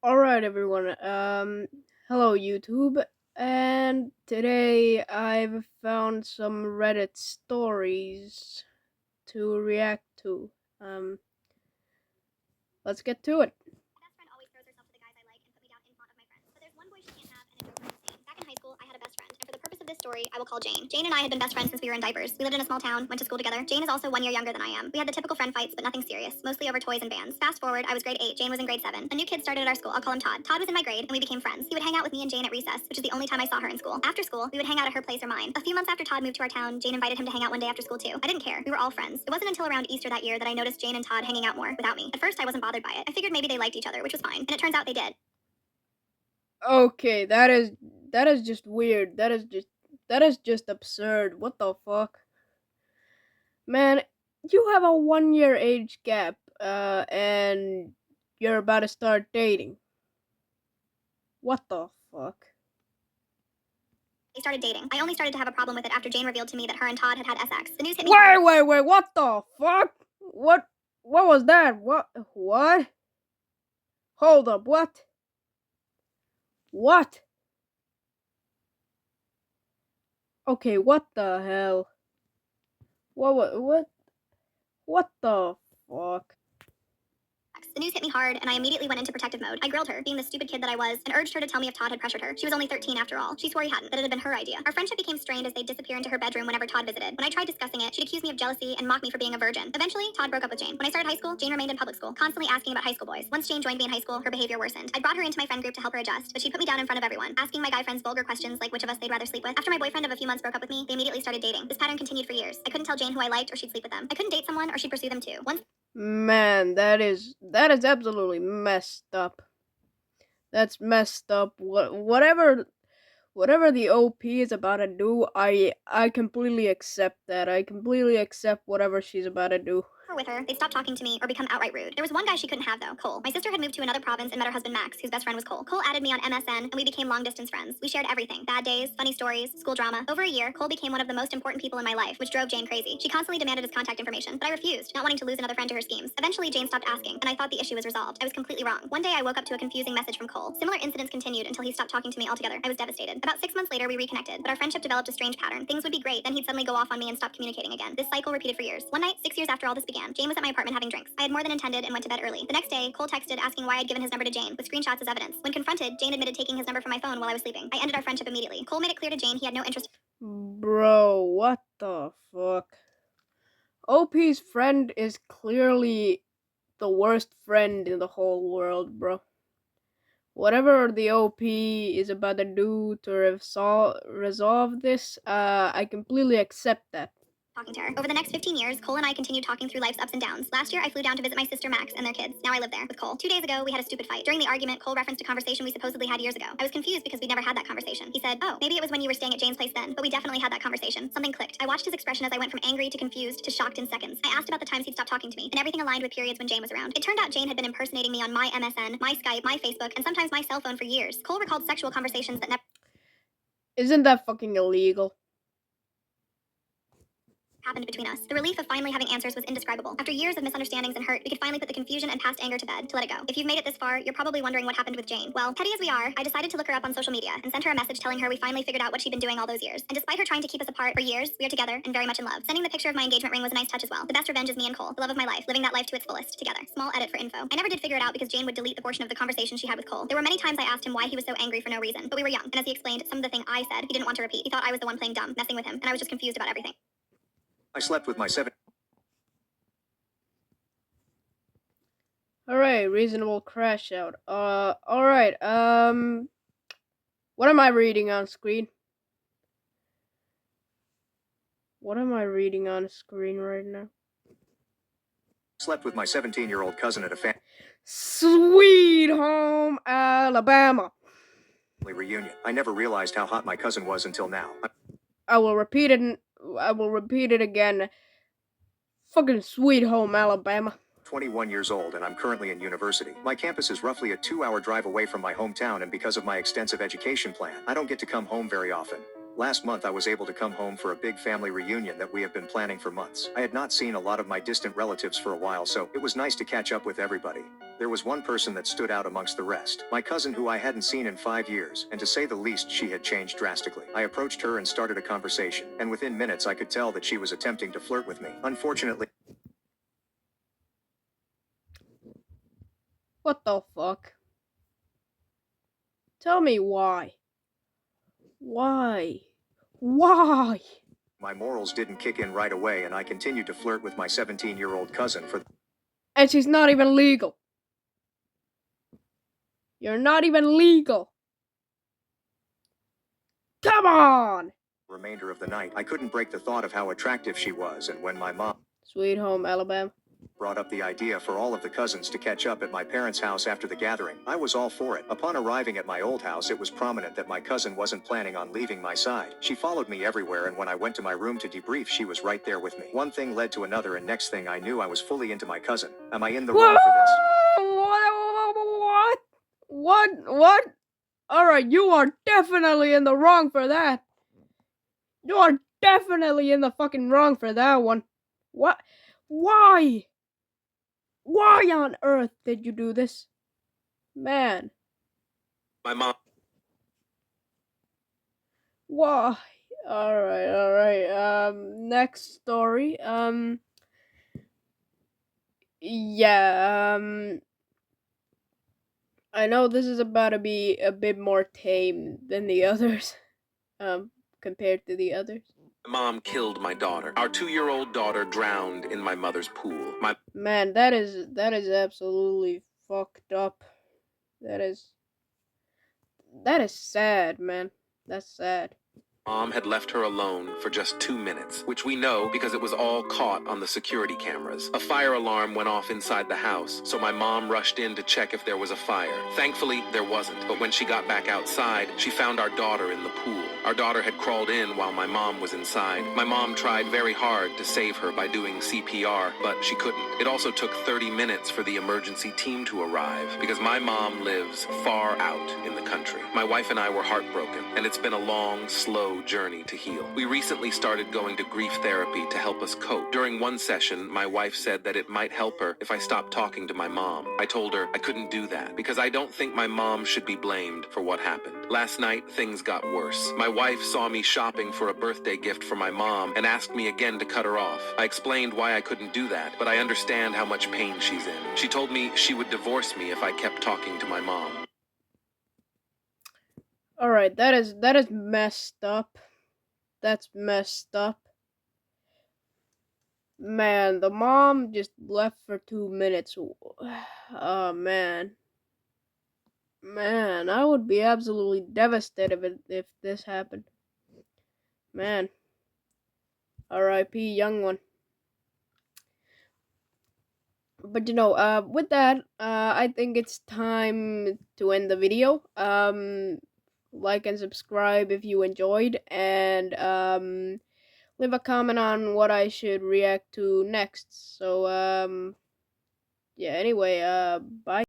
Alright, everyone. Hello, YouTube. And today I've found some Reddit stories to react to. Um, let's get to it. My best friend always throws herself to the guys I like and put me down in front of my friends. But there's one boy she can't have, and it drove her insane. Back in high school, I had a best friend, and for the purpose of this story, I will call Jane. Jane and I had been best friends since we were in diapers. We lived in a small town, went to school together. Jane is also 1 year younger than I am. We had the typical friend fights, but nothing serious, mostly over toys and bands. Fast forward, I was grade 8, Jane was in grade 7. A new kid started at our school. I'll call him Todd. Todd was in my grade, and we became friends. He would hang out with me and Jane at recess, which is the only time I saw her in school. After school, we would hang out at her place or mine. A few months after Todd moved to our town, Jane invited him to hang out one day after school too. I didn't care. We were all friends. It wasn't until around Easter that year that I noticed Jane and Todd hanging out more without me. At first, I wasn't bothered by it. I figured maybe they liked each other, which was fine, and it turns out they did. Okay, that is just weird. That is just absurd. What the fuck? Man, you have a 1 year age gap, and you're about to start dating. What the fuck? They started dating. I only started to have a problem with it after Jane revealed to me that her and Todd had had sex. The news hit me. Wait, what the fuck? What was that? What? Hold up, what? What? Okay, what the hell? What the fuck? The news hit me hard, and I immediately went into protective mode. I grilled her, being the stupid kid that I was, and urged her to tell me if Todd had pressured her. She was only 13 after all. She swore he hadn't, that it had been her idea. Our friendship became strained as they'd disappear into her bedroom whenever Todd visited. When I tried discussing it, she'd accuse me of jealousy and mock me for being a virgin. Eventually, Todd broke up with Jane. When I started high school, Jane remained in public school, constantly asking about high school boys. Once Jane joined me in high school, her behavior worsened. I brought her into my friend group to help her adjust, but she put me down in front of everyone, asking my guy friends vulgar questions like which of us they'd rather sleep with. After my boyfriend of a few months broke up with me, they immediately started dating. This pattern continued for years. I couldn't tell Jane who I liked or she'd sleep with them. I couldn't date someone or she'd pursue them too. Once Man, that is absolutely messed up. That's messed up. Whatever the OP is about to do, I completely accept that. I completely accept whatever she's about to do. with her, they'd stop talking to me or become outright rude. There was one guy she couldn't have though, Cole. My sister had moved to another province and met her husband Max, whose best friend was Cole. Cole added me on MSN and we became long distance friends. We shared everything: bad days, funny stories, school drama. Over a year, Cole became one of the most important people in my life, which drove Jane crazy. She constantly demanded his contact information, but I refused, not wanting to lose another friend to her schemes. Eventually, Jane stopped asking, and I thought the issue was resolved. I was completely wrong. One day, I woke up to a confusing message from Cole. Similar incidents continued until he stopped talking to me altogether. I was devastated. About 6 months later, we reconnected, but our friendship developed a strange pattern. Things would be great, then he'd suddenly go off on me and stop communicating again. This cycle repeated for years. One night, 6 years after all this began, Jane was at my apartment having drinks. I had more than intended and went to bed early. The next day, Cole texted asking why I'd given his number to Jane, with screenshots as evidence. When confronted, Jane admitted taking his number from my phone while I was sleeping. I ended our friendship immediately. Cole made it clear to Jane he had no interest. Bro, what the fuck? OP's friend is clearly the worst friend in the whole world, bro. Whatever the OP is about to do to resolve this, I completely accept that. Talking to her. Over the next 15 years, Cole and I continued talking through life's ups and downs. Last year, I flew down to visit my sister Max and their kids. Now I live there with Cole. 2 days ago, we had a stupid fight. During the argument, Cole referenced a conversation we supposedly had years ago. I was confused because we never had that conversation. He said, "Oh, maybe it was when you were staying at Jane's place then, but we definitely had that conversation." Something clicked. I watched his expression as I went from angry to confused to shocked in seconds. I asked about the times he'd stopped talking to me, and everything aligned with periods when Jane was around. It turned out Jane had been impersonating me on my MSN, my Skype, my Facebook, and sometimes my cell phone for years. Cole recalled sexual conversations that never Isn't that fucking illegal? happened between us. The relief of finally having answers was indescribable. After years of misunderstandings and hurt, we could finally put the confusion and past anger to bed, to let it go. If you've made it this far, you're probably wondering what happened with Jane. Well, petty as we are, I decided to look her up on social media and sent her a message telling her we finally figured out what she'd been doing all those years. And despite her trying to keep us apart for years, we are together and very much in love. Sending the picture of my engagement ring was a nice touch as well. The best revenge is me and Cole, the love of my life, living that life to its fullest, together. Small edit for info. I never did figure it out because Jane would delete the portion of the conversation she had with Cole. There were many times I asked him why he was so angry for no reason, but we were young, and as he explained, some of the thing I said, he didn't want to repeat. He thought I was the one playing dumb, messing with him, and I was just confused about everything. I slept with my 7. Alright, reasonable crash out. Alright, what am I reading on screen? What am I reading on screen right now? Slept with my 17-year-old cousin at a family Sweet Home Alabama. reunion. I never realized how hot my cousin was until now. I will repeat it again. Fucking Sweet Home Alabama. 21 years old and I'm currently in university. My campus is roughly a 2-hour drive away from my hometown, and because of my extensive education plan, I don't get to come home very often. Last month I was able to come home for a big family reunion that we have been planning for months. I had not seen a lot of my distant relatives for a while, so it was nice to catch up with everybody. There was one person that stood out amongst the rest. My cousin who I hadn't seen in 5 years, and to say the least she had changed drastically. I approached her and started a conversation, and within minutes I could tell that she was attempting to flirt with me. Unfortunately, What the fuck? Tell me why. Why? Why? my morals didn't kick in right away and I continued to flirt with my 17-year-old cousin for And she's not even legal. You're not even legal. Come on! the remainder of the night. I couldn't break the thought of how attractive she was, and when my mom Sweet home, Alabama. brought up the idea for all of the cousins to catch up at my parents' house after the gathering, I was all for it. Upon arriving at my old house, it was prominent that my cousin wasn't planning on leaving my side. She followed me everywhere, and when I went to my room to debrief, she was right there with me. One thing led to another, and next thing I knew, I was fully into my cousin. Am I in the wrong for this? What? What? Alright, you are definitely in the wrong for that. You are definitely in the fucking wrong for that one. What? Why? Why on earth did you do this? Man. My mom. Why? Alright. Next story. Yeah, I know this is about to be a bit more tame than the others. Compared to the others. Mom killed my daughter. Our 2-year-old daughter drowned in my mother's pool. Man, that is absolutely fucked up. That is sad, man. That's sad. Mom had left her alone for just 2 minutes, which we know because it was all caught on the security cameras. A fire alarm went off inside the house, so my mom rushed in to check if there was a fire. Thankfully, there wasn't, but when she got back outside, she found our daughter in the pool. Our daughter had crawled in while my mom was inside. My mom tried very hard to save her by doing CPR, but she couldn't. It also took 30 minutes for the emergency team to arrive because my mom lives far out in the country. My wife and I were heartbroken, and it's been a long, slow journey to heal. We recently started going to grief therapy to help us cope. During one session, my wife said that it might help her if I stopped talking to my mom. I told her I couldn't do that because I don't think my mom should be blamed for what happened. Last night, things got worse. My wife saw me shopping for a birthday gift for my mom and asked me again to cut her off. I explained why I couldn't do that, but I understand how much pain she's in. She told me she would divorce me if I kept talking to my mom. Alright, that is messed up. That's messed up. Man, the mom just left for 2 minutes. Oh, man. Man, I would be absolutely devastated if this happened. Man. R.I.P. young one. But with that, I think it's time to end the video. Like and subscribe if you enjoyed, and leave a comment on what I should react to next. So yeah, anyway, bye.